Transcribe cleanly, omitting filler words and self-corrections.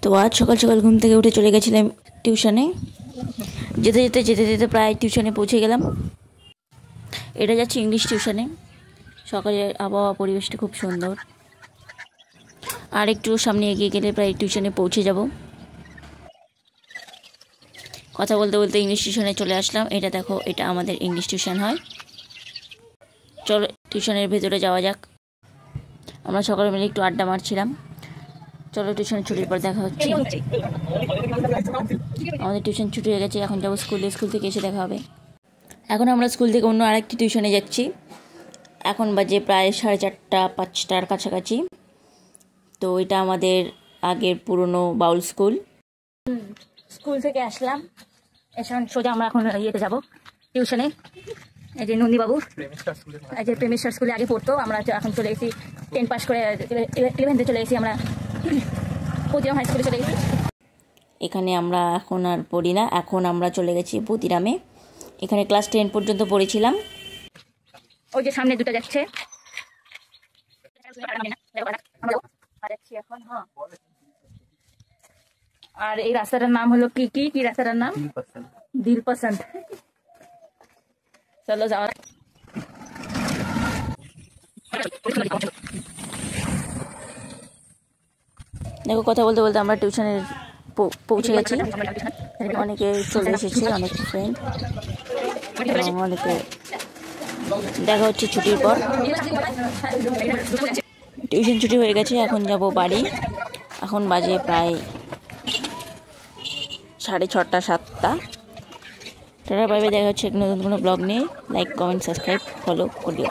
তো আজ সকাল সকাল ঘুম থেকে উঠে চলে গেছিলাম টিউশনে। যেতে যেতে যেতে যেতে প্রায় টিউশনে পৌঁছে গেলাম। এটা যাচ্ছে ইংলিশ টিউশনে। সকালের আবহাওয়া পরিবেশটা খুব সুন্দর। আর একটু সামনে এগিয়ে গেলে প্রায় টিউশনে পৌঁছে যাব। কথা বলতে বলতে ইংলিশ টিউশনে চলে আসলাম। এটা দেখো, এটা আমাদের ইংলিশ টিউশন হয়। চলো টিউশনের ভেতরে যাওয়া যাক। আমরা সকালে মিলে একটু আড্ডা মারছিলাম। চলো টিউশন ছুটির পর দেখা হচ্ছে। আমাদের টিউশন ছুটি হয়ে গেছে, এখন যাবো স্কুলে। স্কুল থেকে এসে দেখা হবে। এখন আমরা স্কুল থেকে অন্য আরেকটি টিউশনে যাচ্ছি। এখন বাজে প্রায় 4:30 5টার কাছাকাছি। তো এটা আমাদের আগের পুরনো বাউল স্কুল। স্কুল থেকে আসলাম, এখন সোজা আমরা এখন ইয়েতে যাবো টিউশনে। এই যে নন্দীবাবু, এই যে প্রেমেশ্বর স্কুলে আগে পড়তো। আমরা এখন চলে গেছি 10 পাস করে 11তে চলে গেছি, আমরা প্রতিরাম হাই স্কুলে চলে গেছি। এখানে আমরা এখন আর পড়ি না, এখন আমরা চলে গেছি প্রতিরামে। এখানে ক্লাস 10 পর্যন্ত পড়েছিলাম। ওই যে সামনে দুটো যাচ্ছে। আর এই রাস্তাটার নাম হলো কি কি কি রাস্তাটার নাম? দিলপসন্দ। চলো যাওয়া। দেখো, কথা বলতে বলতে আমরা টিউশনে পৌঁছে গেছি। অনেকে চলে এসেছে, অনেক ফ্রেন্ড, অনেকে দেখা হচ্ছে ছুটির পর। টিউশন ছুটি হয়ে গেছে, এখন যাব বাড়ি। এখন বাজে প্রায় 6:30 7টা। টাটা, বাইবে, দেখা হচ্ছে নতুন কোনো ব্লগ নিয়ে। লাইক, কমেন্ট, সাবস্ক্রাইব, ফলো করিও।